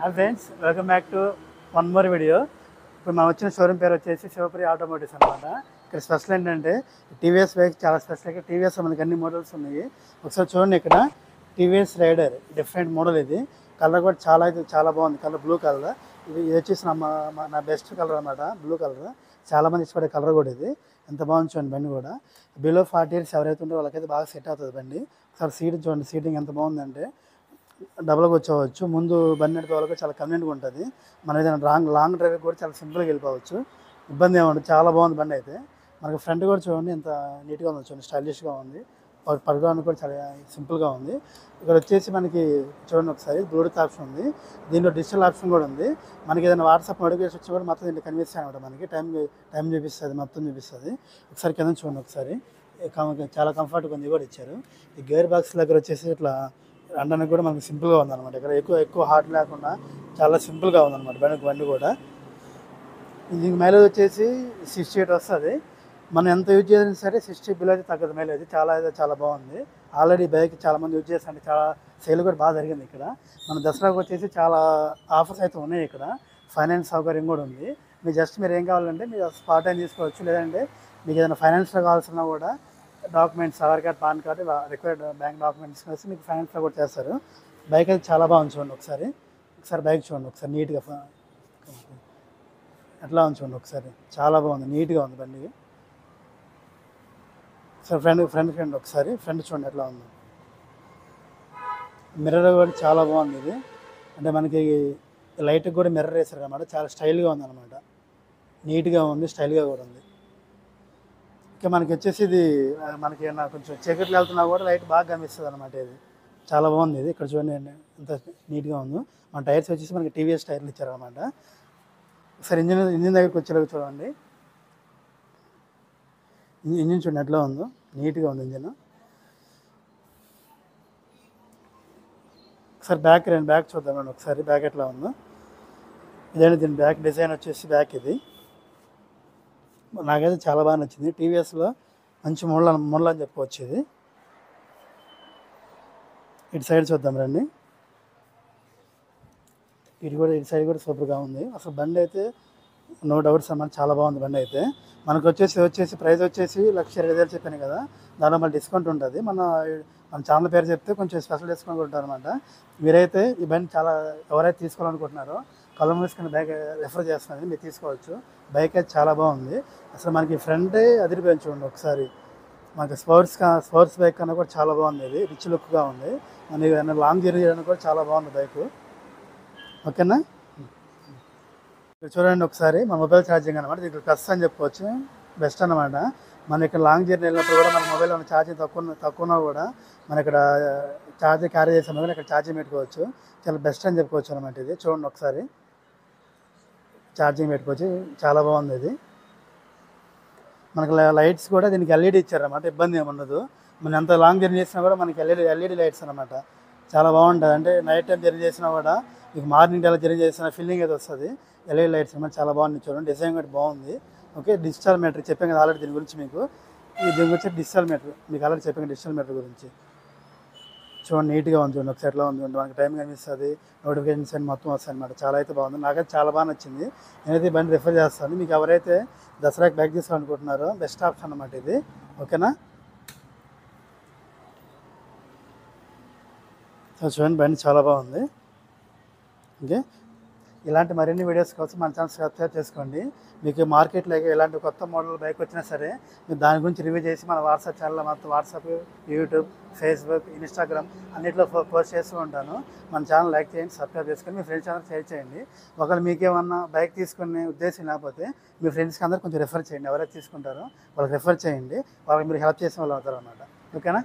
Hi friends, welcome back to one more video. ఇప్పుడు మనం వచ్చిన షోరూమ్ పేరు వచ్చేసి శివపురి ఆటోమోటివ్స్ అనమాట. ఇక్కడ స్పెషల్ ఏంటంటే టీవీఎస్ బైక్ చాలా స్పెషల్. ఇక్కడ టీవీఎస్ మనకి అన్ని మోడల్స్ ఉన్నాయి. ఒకసారి చూడండి, ఇక్కడ టీవీఎస్ రైడర్ డిఫరెంట్ మోడల్. ఇది కలర్ కూడా చాలా బాగుంది. Colour blue colour. ఇది వచ్చేసి నా బెస్ట్ కలర్ అనమాట, బ్లూ కలర్. చాలామంది ఇష్టపడే కలర్ కూడా ఇది. ఎంత బాగుంది చూడండి. బండి కూడా బిలో 40 ఇయర్స్ ఎవరైతే ఉంటే వాళ్ళకైతే బాగా సెట్ అవుతుంది బండి. ఒకసారి సీట్ చూడండి, సీటింగ్ ఎంత బాగుందంటే డబుల్గా వచ్చేవచ్చు. ముందు బండి నడిపే వాళ్ళకి చాలా కన్వీనియంట్గా ఉంటుంది. మనం ఏదైనా లాంగ్ డ్రైవ్ కూడా చాలా సింపుల్గా వెళ్ళిపోవచ్చు, ఇబ్బంది ఏముంటుంది. చాలా బాగుంది బండి అయితే. మనకి ఫ్రంట్ కూడా చూడండి ఎంత నీట్గా ఉంది, చూడండి స్టైలిష్గా ఉంది. పడుకోవడానికి కూడా చాలా సింపుల్గా ఉంది. ఇక్కడ వచ్చేసి మనకి చూడండి ఒకసారి బ్లూటూత్ ఆప్షన్ ఉంది. దీంట్లో డిజిటల్ ఆప్షన్ కూడా ఉంది. మనకి ఏదైనా వాట్సాప్ నోటిఫికేషన్ వచ్చి కూడా మొత్తం దీంట్లో కనిపిస్తాయి అనమాట. మనకి టైం చూపిస్తుంది, మొత్తం చూపిస్తుంది. ఒకసారి కింద చూడండి ఒకసారి, చాలా కంఫర్ట్గా ఉంది. కూడా ఇచ్చారు. ఈ గేర్ బాక్స్ దగ్గర వచ్చేసి ఇట్లా అనడానికి కూడా మనకి సింపుల్గా ఉందన్నమాట. ఇక్కడ ఎక్కువ హార్డ్ లేకుండా చాలా సింపుల్గా ఉందన్నమాట బండి కూడా. దీనికి మైలేజ్ వచ్చేసి 68 వస్తుంది. మనం ఎంత యూజ్ చేసినా సరే 60 బిలో అయితే తగ్గదు మైలేజ్. చాలా బాగుంది. ఆల్రెడీ బైక్ చాలామంది యూజ్ చేస్తుంటే చాలా సేల్ కూడా బాగా జరిగింది. ఇక్కడ మన దసరాకు వచ్చేసి చాలా ఆఫర్స్ అయితే ఉన్నాయి. ఇక్కడ ఫైనాన్స్ సౌకర్యం కూడా ఉంది. మీరు ఏం కావాలంటే మీరు స్పాట్ అయిన తీసుకోవచ్చు. లేదంటే మీకు ఏదైనా ఫైనాన్స్లో కావాల్సిన కూడా documents, Aadhaar card, pan card, required bank documents కలిసి మీకు ఫైనాన్స్లో కూడా చేస్తారు. బైక్ అయితే చాలా బాగుంది. చూడండి ఒకసారి బైక్ చూడండి ఒకసారి నీట్గా ఎట్లా ఉంది చూడండి ఒకసారి. చాలా బాగుంది, నీట్గా ఉంది బండి. సార్ ఫ్రంట్ ఒకసారి ఫ్రంట్ చూడండి ఎట్లా ఉంది. మిర్రర్ కూడా చాలా బాగుంది. ఇది అంటే మనకి లైట్కి కూడా మిర్రర్ వేసారు అనమాట. చాలా స్టైల్గా ఉంది అనమాట. నీట్గా ఉంది, స్టైల్గా కూడా ఉంది. ఇంకా మనకి వచ్చేసి ఇది మనకి ఏమన్నా కొంచెం చీకట్లు వెళ్తున్నా కూడా లైట్ బాగా కనిపిస్తుంది అనమాట. ఇది చాలా బాగుంది. ఇది ఇక్కడ చూడండి ఎంత నీట్గా ఉందో. మన టైర్స్ వచ్చేసి మనకి టీవీఎస్ టైర్లు ఇచ్చారనమాట. ఒకసారి ఇంజిన్ దగ్గరికి వచ్చేలాగా చూడండి. ఇంజిన్ చూడండి ఎట్లా ఉందో, నీట్గా ఉంది ఇంజిన్. ఒకసారి బ్యాక్ చూద్దామండి. ఒకసారి బ్యాక్ ఎట్లా ఉందో. ఇదేంటి దీని బ్యాక్ డిజైన్ వచ్చేసి బ్యాక్ ఇది నాకైతే చాలా బాగా నచ్చింది. టీవీఎస్లో మంచి మోడల్ అని చెప్పుకోవచ్చు. ఇది ఇటు సైడ్ చూద్దాం రండి. ఇటు సైడ్ కూడా సూపర్గా ఉంది. అసలు బండి అయితే నో డౌట్స్ అన్నమాట. చాలా బాగుంది బండి అయితే. మనకు వచ్చేసి ప్రైస్ వచ్చేసి 1,20,000 చెప్పాను కదా. దానిలో మళ్ళీ డిస్కౌంట్ ఉంటుంది. మన ఛానల్ పేరు చెప్తే కొంచెం స్పెషల్ డిస్కౌంట్ ఉంటుంది అనమాట. మీరైతే ఈ బండి ఎవరైతే తీసుకోవాలనుకుంటున్నారో కళ్ళు మూసుకుని బైక్ రెఫర్ చేస్తున్నది మీరు తీసుకోవచ్చు. బైక్ అయితే చాలా బాగుంది. అసలు మనకి ఫ్రంటే అదిరిపోయింది చూడండి ఒకసారి. మనకి స్పోర్ట్స్ బైక్ కన్నా కూడా చాలా బాగుంది. ఇది రిచ్ లుక్గా ఉంది. మనకి ఏదైనా లాంగ్ జర్నీ చేయడానికి కూడా చాలా బాగుంది బైక్. ఓకేనా. ఇక్కడ చూడండి ఒకసారి మన మొబైల్ ఛార్జింగ్ అనమాట. ఇక్కడ ప్లస్ అని చెప్పుకోవచ్చు, బెస్ట్ అనమాట. మనం ఇక్కడ లాంగ్ జర్నీ వెళ్ళినప్పుడు కూడా మన మొబైల్ ఉన్న ఛార్జింగ్ తక్కువన్నా కూడా మనం ఇక్కడ ఛార్జింగ్ క్యారీ చేసాము కానీ ఇక్కడ ఛార్జింగ్ పెట్టుకోవచ్చు. చాలా బెస్ట్ అని చెప్పుకోవచ్చు అనమాట. ఇది చూడండి ఒకసారి ఛార్జింగ్ పెట్టుకోవచ్చు. చాలా బాగుంది. ఇది మనకి లైట్స్ కూడా దీనికి ఎల్ఈడి ఇచ్చారన్నమాట. ఇబ్బంది ఏమి ఉండదు. మనం ఎంత లాంగ్ జర్నీ చేసినా కూడా మనకి ఎల్ఈడి లైట్స్ అనమాట. చాలా బాగుంటుంది. అంటే నైట్ టైం జర్నీ చేసినా కూడా మీకు మార్నింగ్ టైం జర్నీ చేసిన ఫీలింగ్ అయితే వస్తుంది. ఎల్ఈడి లైట్స్ అనమాట. చాలా బాగుంది చూడండి. డిజైన్ కూడా బాగుంది. ఓకే. డిజిటల్ మీటర్ చెప్పాను కదా ఆల్రెడీ దీని గురించి మీకు. దీని గురించి డిజిటల్ మీటర్ మీకు ఆల్రెడీ చెప్పాను. డిజిటల్ మీటర్ గురించి చూడండి, నీట్గా ఉంది చూడండి. ఒకసారి ఎట్లా ఉంది చూడండి. మనకి టైం కనిపిస్తుంది, నోటిఫికేషన్స్ అన్ని మొత్తం వస్తాయి అనమాట. చాలా అయితే బాగుంది. నాకైతే చాలా బాగా నచ్చింది. నేనైతే బండి రిఫర్ చేస్తాను. మీకు ఎవరైతే దసరాకి బ్యాక్ తీసుకోవాలనుకుంటున్నారో బెస్ట్ ఆప్షన్ అనమాట ఇది. ఓకేనా. చూడండి బండి చాలా బాగుంది. ఓకే. ఇలాంటి మరిన్ని వీడియోస్ కోసం మన ఛానల్ సబ్స్క్రైబ్ చేసుకోండి. మీకు మార్కెట్లో ఎలాంటి కొత్త మోడల్ బైక్ వచ్చినా సరే మీరు దాని గురించి రివ్యూ చేసి మన వాట్సాప్ ఛానల్లో మొత్తం వాట్సాప్, యూట్యూబ్, ఫేస్బుక్, ఇన్స్టాగ్రామ్ అన్నింటిలో పోస్ట్ చేస్తూ ఉంటాను. మన ఛానల్ లైక్ చేయండి, సబ్స్క్రైబ్ చేసుకొని మీ ఫ్రెండ్స్ ఛానల్ షేర్ చేయండి. ఒకవేళ మీకేమన్నా బైక్ తీసుకునే ఉద్దేశం లేకపోతే మీ ఫ్రెండ్స్కి అందరూ కొంచెం రెఫర్ చేయండి. ఎవరైతే తీసుకుంటారో వాళ్ళకి రెఫర్ చేయండి. వాళ్ళకి మీరు హెల్ప్ చేసిన వాళ్ళు అవుతారు అన్నమాట. ఓకేనా.